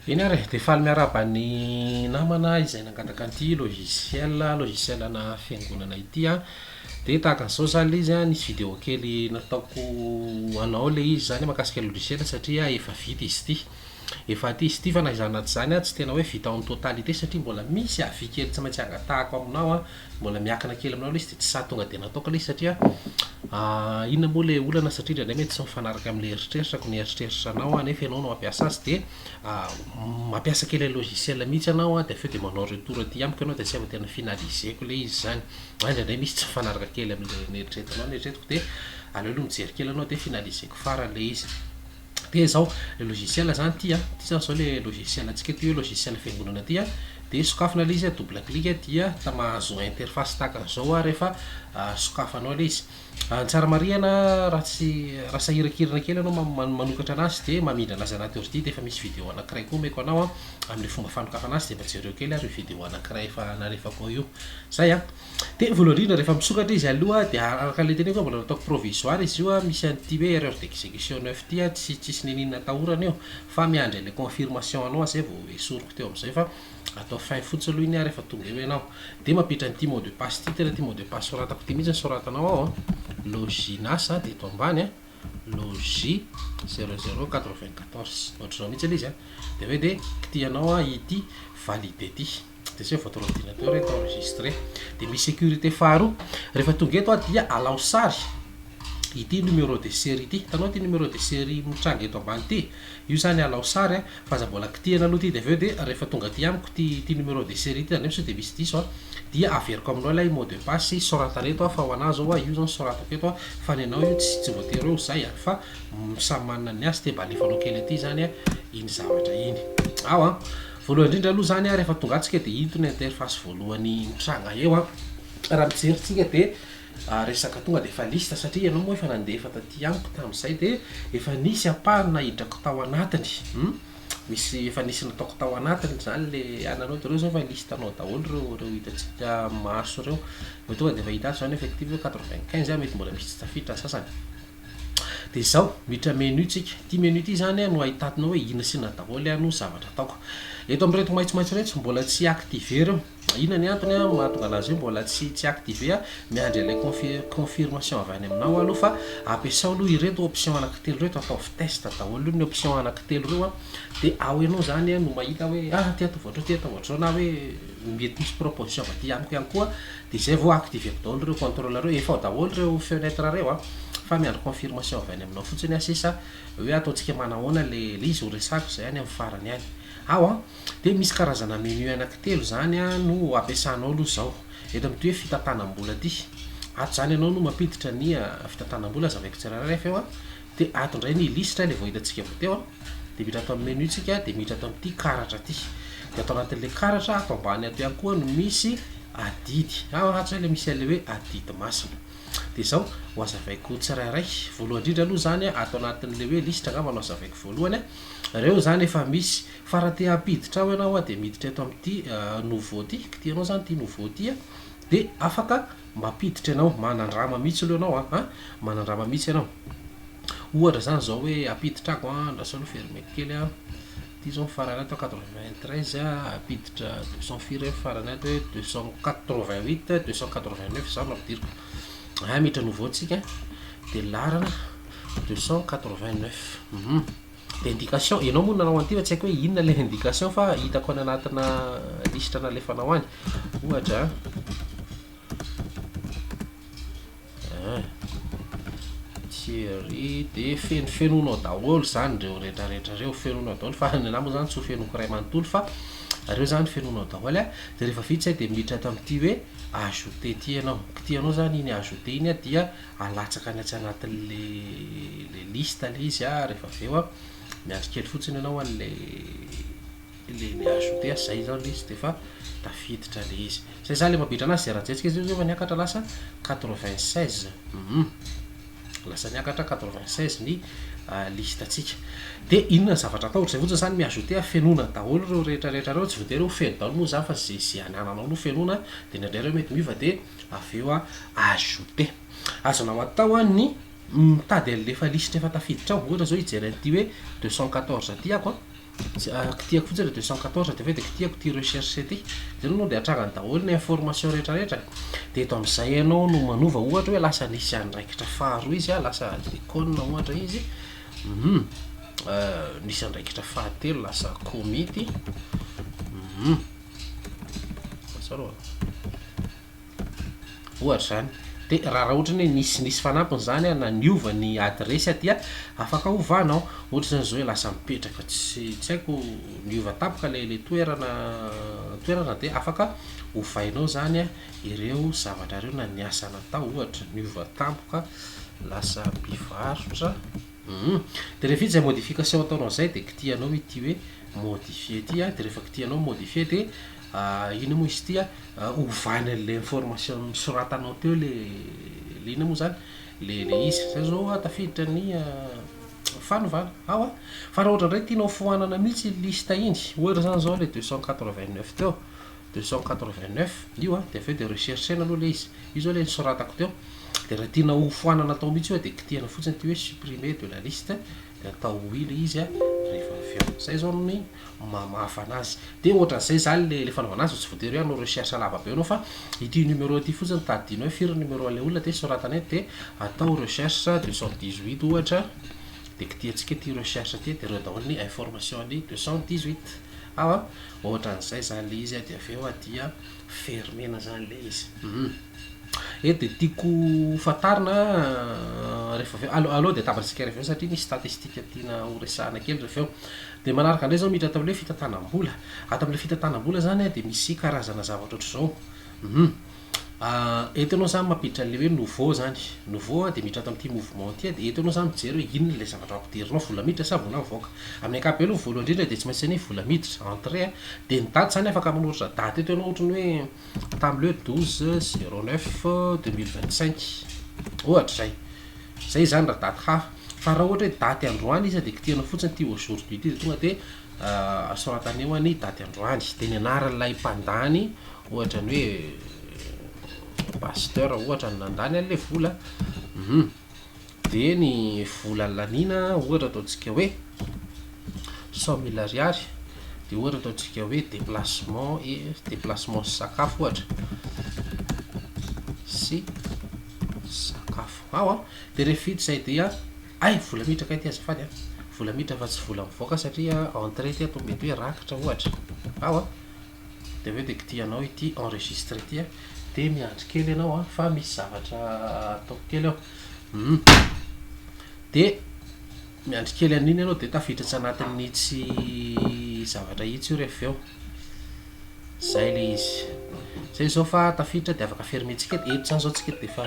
Iny ary dia faly miaraba ny namana izay nangataka an'ity logiciel na fiangonana ity a. Dia tahaka an'izao zany izy a, nisy vidéo kely nataoko anao le izy zany mahakasika logiciel satria efa vita izy ity. Efa ty izy ity fa na izany anaty zany a tsy tena hoe vita en totalité satria mbola misy avy kely tsy maintsy angatahako aminao a, mbola miakina kely aminao le izy dia tsy sa tonga dia nataoko le izy satria inona moa le olana satria indray mety tsy mifanaraka amin'le eritreritako ny eritreritranao nefa ianao no mampiasa azy dia mampiasa kely logiciel mihitsy anao a dia aveo dia manao retour aty amiko ianao dia tsy avy tena finaliseko le izy zany. Indraindray misy tsy mifanaraka kely amin'le neritreretinao neritretiko dia aleoleo mijery kely anao dia finaliseko farany le izy. Dia zao le logiciel zany ty a, ty zao le logiciel antsika ty hoe logiciel fiangonana ty a. Dia sokafana le izy a, double clic dia mahazo interface tahaka an'izao a rehefa sokafanao le izy. Tsara marihana raha sahirakirana kely anao manokatra anazy dia mamindra anazy anaty ordi dia efa misy vidéo anankiray koa omeko anao a amin'ny fomba fanokafana azy dia mba jereo kely ary vidéo anankiray efa narefako io zay a. Dia voalohany indrindra rehefa misokatra izy aloha dia araka le teniko mbola nataoko provisoire izy io a, misy an'ity hoe erreur d'exécution 9 ty a, tsisy ninina atahorana io fa miandry le confirmation anao zay vao esoriko teo amin'izay fa atao fin fotsy aloha iny a rehefa tonga eo ianao. Dia mampiditra an'ity mot de passe ty, tena ty mot de passe soratako ty mihitsy soratanao ao a, loginas dia eto ambany a, logi 0094 ohatr'izao mihitsy le izy a. Dia hoe dia kitihanao a ity valide ty dia zay votre ordinateur est enregistré. Dia misy sécurité faharoa rehefa tonga eto a dia alao sary ity numéro de série ity, hitanao ty numéro de série mitranga eto ambany ty, io zany alao sary a fa aza mbola kitihana aloha ty dia aveo dia rehefa tonga ty amiko ty numéro de série ty zany sao dia misy diso a dia averiko aminao ilay mot de passe soratana eto a fa ho anazy ao a io zany soratako eto a fa ny anao io tsy voatery eo zay a fa samy manana ny azy dia mba alefanao kely aty zany a iny zavatra iny ao a. Voalohany indrindra aloha zany a rehefa tonga antsika dia ito ny interface voalohany mitranga eo a. Raha mijeritsika dia resaka tonga dia efa lista satria ianao moa efa nandefa taty amiko tamin'izay dia efa nisy apahana hidrako tao anatiny, misy efa nisy nataoko tao anatiny zany le ananao dia reo zao efa listanao daholo reo hitantsika maso reo hoe tonga dia efa hita azy zany effective 95 a, mety mbola misy tsy tafiditra sasany. Dia zao miditra menu tsika, ty menu ty zany a no ahitanao hoe ina sy na daholo no zavatra ataoko eto amin'ireto maitsomaitso reto mbola tsy activé reo. Inona ny antony a mahatonga anazy hoe mbola tsy activé a, miandry ilay confirmation avy any aminao aloha fa ampiasao aloha ireto option anankitelo reto, ataovy test daholo ny option anankitelo reo a. Dia ao ianao zany a no mahita hoe ty ataovy ohatrao ty ataovy ohatrao na hoe mety misy proposition avy aty amiko ihany koa dia zay vao activeko daholo reo contrôle reo efa ao daholo reo fenêtre reo a, fa miandry confirmation avy any aminao fotsiny a sisa hoe ataontsika manahoana le izy ho resako zay any amin'ny farany any ao a. Dia misy karazana menu anankitelo zany a no ampiasanao aloha zao eto amin'ity hoe fitantanam-bola ty. Ato zany ianao no mampiditra ny fitantanam-bola zavaiko tsirairay rehefa eo a. Dia ato indray ny listra le vao hitantsika avy teo a, dia miditra ato amin'ny menu tsika dia miditra ato amin'ity karatra ty, dia atao anatin'le karatra ato ambany ato ihany koa no misy adidy ato zay le misy le hoe adidy masina. Dia zao ho azavaiko tsirairay voalohany indrindra aloha zany a ato anatin'le hoe listra angamba no azavaiko voalohany a, reo zany efa misy fa raha te hampiditra ao ianao a dia miditra eto amin'ity nouveau ty, kitihanao zany ty nouveau ty a dia afaka mampiditra ianao, manandrama mihitsy aloha ianao a, manandrama mihitsy ianao. Ohatra zany zao hoe apiditra ako andraso aloha fermeko kely a, ty zao farany ato 93 a, apiditra 200 firy farany ato hoe 288 289 zao no ampidiriko miditra nouveau tsika dia larana 289. Dia indication ianao moa nanao an'ity fa tsy haiko hoe inona le indication fa hitako any anatina listra nalefanao any ohatra Thierry dia fenonao daholo zany reo rehetrarehetra reo fenonao daholo fa ny anahy moa zany tsy ho fenoko ray manontolo fa reo zany fenonao daholo a. Dia rehefa vita dia miditra ato amin'ity hoe ajouter ty ianao, kitihanao zany iny ajouter iny a dia alatsaka ny atsy anatin'le lista le izy a. Rehefa aveo a miandry kely fotsiny ianao an'le ajouter zay zao le izy dia efa tafiditra le izy zay zany le mampiditra anazy. Zay raha jetsika izy efa niakatra lasa 96 lasa niakatra 96 ny lista tsika. Dia inona ny zavatra atao ohatr'izay fotsiny zany miajouter fenona daholo reo rehetrarehetra reo, tsy voatery ho feno daholo moa zany fa zay anananao no fenona dia nandray reo mety miova dia aveo a ajouter. Azonao atao a ny mitady an'lefa listra efa tafiditra ao, ohatra zao hijery an'ity hoe 214 ty ako a Kitiako fotsiny 214 de de kitiako ty recherche ty de no de atragany daholo ny information rehetrarehetra de eto am'izay ianao no manova ohatra hoe lasa nisy andraikitra faharoa izy lasa déconne ohatra izy nisy andraikitra fahatelo lasa comity ohatra zany de raha ohatra hoe nisy fanampiny zany na niova ny adresy aty afaka ovanao ohatra zany zao hoe lasa mipetraka tsy haiko niova tapoka le toerana de afaka ovainao zany ireo zavatra reo na niasa natao ohatra niova tampoka lasa mpivarotra de rehefa zay modification ataonao zay de kitianao ity hoe modifier ty de rehefa kitianao modifier de ino moa izy ty ovany le information misoratanao teo le ina moa zany le izy zay zao tafiditra ny fanovana fa raha ohatra ndray tianao foanana mihitsy lista iny ohatra zany zao le 289 teo 289 io de aveo de recherchena aloha le izy io zao le nisoratako teo de raha tianao foanana atao mihitsy io de kitiana fotsiny ty hoe supprimer de la liste de atao oui le izy rehefa aveo zay zao ny mamafa anazy de ohatran'izay zany le fanaovana azy tsy voatery hoe anao recherche lava be anao fa ity numéro ty fotsiny tadidinao hoe firy numéro le olona de soratana de atao recherche 218 ohatra de kitiantsika ty recherche ty de reo daholo ny information ny 218 ohatran'izay zany le izy de aveo adia fermena zany le izy de tiako fatarina rehefa aloha de tabatsika rehefa satria nisy statistique tiana horesahana kely rehefa de manaraka andray zao miditra tam'le fitantanam-bola atam'le fitantanam-bola zany de misy karazana zavatra ohatr'izao eto anao zany mampiditra le hoe nouveau zany nouveau de miditra tam'ty mouvement ty de eto anao zany mijery hoe inona le zavatra ampiderinao vola miditra sa vola mivoaka amin'ny ankapobeny aloha voalohany indrindra de tsy maintsy ny vola miditra entrée de ny daty zany afaka manoratra daty eto anao ohatra ny hoe tam'le 12/09/2025 ohatra zay zany raha daty hafa fa raha ohatra hoe daty androany izy de kitianao fotsiny ty aujourd'hui ty de tonga de soratany eo any daty androany de ny anaran'ilay mpandany ohatra ny hoe pasteur ohatra nandany an'le vola de ny vola lanina ohatra ataontsika hoe 100 000 ariary de ohatra ataontsika hoe déplacement sakafo ohatra sy sakafo de rehefa zay dia vola miditra kay ty azafady vola miditra fa tsy vola mivoaka satria entrée ty atao mety hoe rakitra ohatra de aveo de kitianao ity enregistré ty de miandry kely ianao fa misy zavatra ataoko kely ao de miandry kely an'iny ianao de tafiditra tsy anatin'ny tsy zavatra itsy io rehefa eo zay le izy zay zao fa tafiditra de afaka fermentsika eto zany zao tsika de fa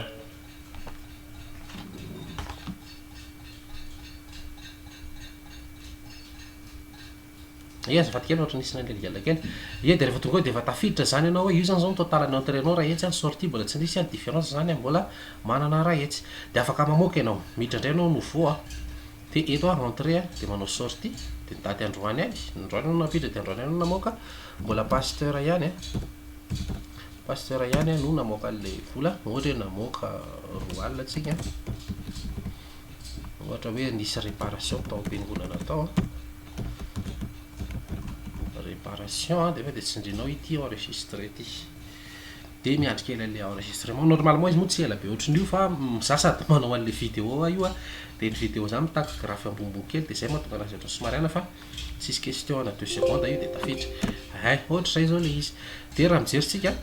azafady kely ohatra nisy nangeligela kely de rehefa tonga de efa tafiditra zany ianao hoe io zany zao totalany entrée-nao raha etsy sortie mbola tsy nisy différence zany mbola manana raha etsy de afaka mamoaka ianao miditra indray anao nouveau de eto entrée de manao sortie de daty androany androany anao napiditra de androany anao namoaka mbola pasteur ihany no namoaka le vola ohatra hoe namoaka roa alina tsika ohatra hoe nisy réparation tao am-piangonana tao réparation de de tsindrinao ity enregistré ty de miandry kely le enregistrement normalement izy moa tsy ela be ohatrin'io fa sasady manao an'le vidéo io de ny vidéo zany mitaka graphe ambonimbony kely de zay mahatonga anazy atao somariana fa tsisy question na 2 secondes io de tafiditra ohatra zay zao le izy de raha mijeritsika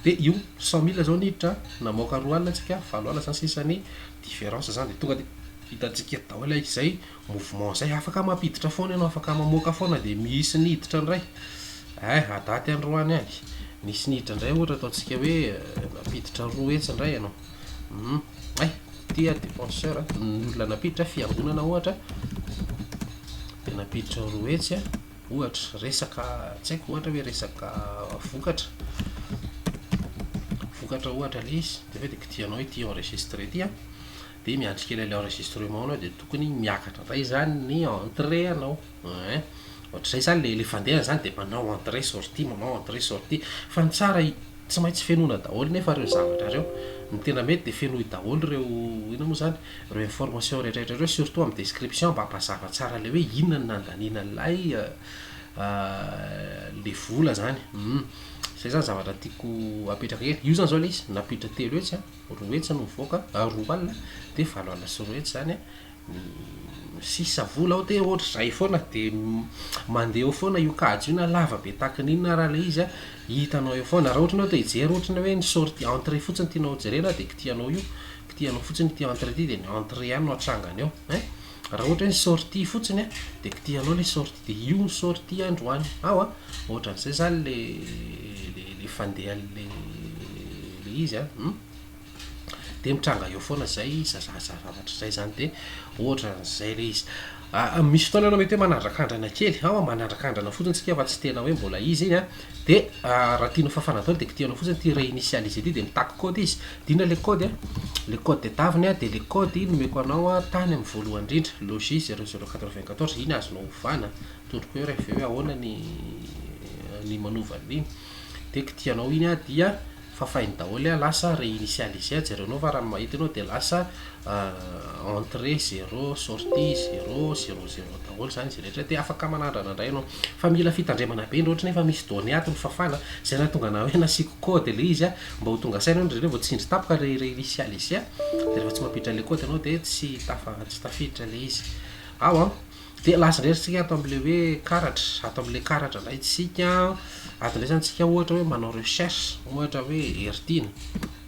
de io 100 000 zao niditra namoaka roa alina tsika valo alina zany sisany différence zany de tonga de hitantsika daholo zay mouvement zay afaka mampiditra foana ianao afaka mamoaka foana de misy niditra ndray adaty androany any nisy niditra ndray ohatra ataontsika hoe napiditra roa etsy ndray ianao tia dépenseur ny olona napiditra fiangonana ohatra de napiditra roa etsy ohatra resaka tsy haiko ohatra hoe resaka vokatra ohatra le izy de de kitianao ity enregistré ty de miandry kely le enregistrement anao de tokony miakatra ndray zany ny entrée anao ohatr'izay zany le fandehana zany de manao entrée sortie fa ny tsara tsy maintsy fenona daholo nefa reo zavatra reo ny tena mety de fenoy daholo reo ina moa zany reo information rehetrarehetra reo surtout amin'ny description mba hampazava tsara le hoe inona ny nandanina an'lay le vola zany zay zany zavatra tiako apetraka kely io zany zao le izy napiditra telo hetsy roa hetsy no mivoaka roa alina de valo alina sy roa hetsy zany sisa vola ao de ohatra zay foana de mandeha eo foana io kajy io na lava be tahaka n'inona raha le izy hitanao eo foana raha ohatra anao te hijery ohatra hoe ny sortie entrée fotsiny tianao jerena de kitianao io kitianao fotsiny ty entrée ty de ny entrée any no atrangany eo raha ohatra hoe ny sortie fotsiny de kitianao le sortie de io ny sortie androany ao ohatran'izay zany le fandehan'le izy de mitranga eo foana zay zavatra zay zany de ohatran'izay le izy misy fotoana anao mety hoe manandrakandrana kely manandrakandrana fotsiny tsika fa tsy tena hoe mbola izy iny de raha tianao fafana daholo de kitianao fotsiny ty réinitialiser ty de mitaky code izy dina le code le code de taviny de le code nomeko anao tany amin'ny voalohany indrindra logis 0094 iny azonao ovana tondroko hoe rehefa hoe ahoana ny manovany de kitianao iny dia fafainy daholo lasa réinitialiser jerenao fa raha mahita anao de lasa entrée 0 sortie 000 daholo zany zay rehetra de afaka manandrana anao fa mila fitandremana be ndra ohatra nefa misy données ato ny fafana zay nahatonga na hoe nasiko code le izy mba ho tonga saina ndreny vao tsindry tapaka réinitialiser de rehefa tsy mampiditra le code anao de tsy tafiditra le izy de lasa ndrerytsika ato am'le hoe karatra ato am'le karatra lay tsika ato ndray zany tsika ohatra hoe manao recherche ohatra hoe hertine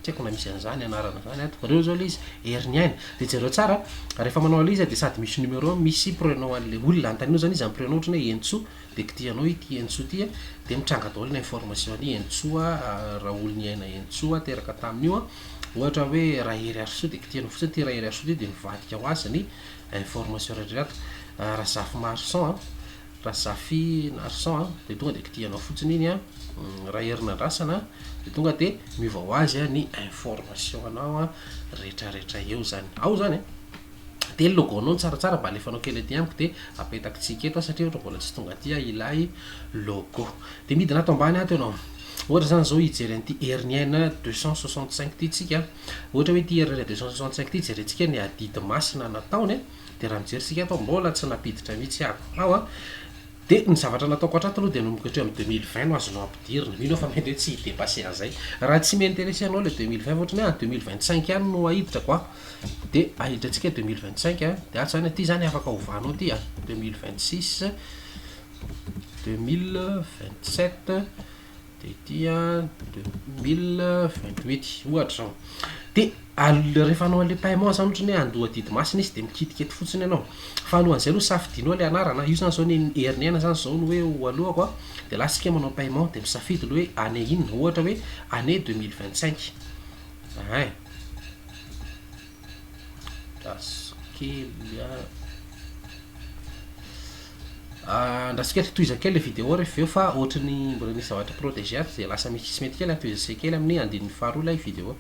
tsy haiko na misy an'izany anarana zany ato reo zao le izy herniaine de jereo tsara rehefa manao le izy de sady misy numéro misy prénom an'le olona antaninao zany izy amin'ny prénom ohatra hoe Entso de kitianao ity Entso ty de mitranga daholo information ny Entso raha olona iaina Entso teraka tamin'io ohatra hoe Rahery Arso de kitianao fotsiny ty Rahery Arso ty de mivadika ho azy ny information rehetrarehetra Razafy Marsan Razafy Narsan de tonga de kitianao fotsiny iny Rahery Nandrasana de tonga de miova ho azy ny information anao rehetrarehetra eo zany ao zany de logo anao tsaratsara mba alefanao kely aty amiko de apetakintsika eto satria ohatra mbola tsy tonga aty ilay logo de midina ato ambany ato ianao ohatra zany zao hijery an'ity herniaine 265 ty tsika ohatra hoe ty herniaine 265 ty jerentsika ny adidy masina nataony de raha mijery sika ato mbola tsy napiditra mihitsy ako de ny zavatra nataoko atrato aloha de nomboka hatreo amin'ny 2020 no azonao ampidirina mino fa mety hoe tsy dépassé an'izay raha tsy m'intéressé anao le 2020 ohatrany 2025 any no ahiditra koa de ahiditra antsika 2025 de ato zany ty zany afaka ovanao ty 2026 2027 de ty 2028 ohatra zao de rehefa anao le paiement zany ohatra hoe andoha didy masina izy de mikitikety fotsiny anao fa alohan'izay aloha safidinao le anarana io zany zao ny herniaine zany zao no hoe oalohako de lasika manao paiement de misafidy le hoe année inona ohatra hoe année 2025 andrasika toizakely le vidéo rehefa eo fa ohatrany mbola nisy zavatra protégé ato de lasa misy mety kely antoizasay kely amin'ny andininy faharoa lay vidéo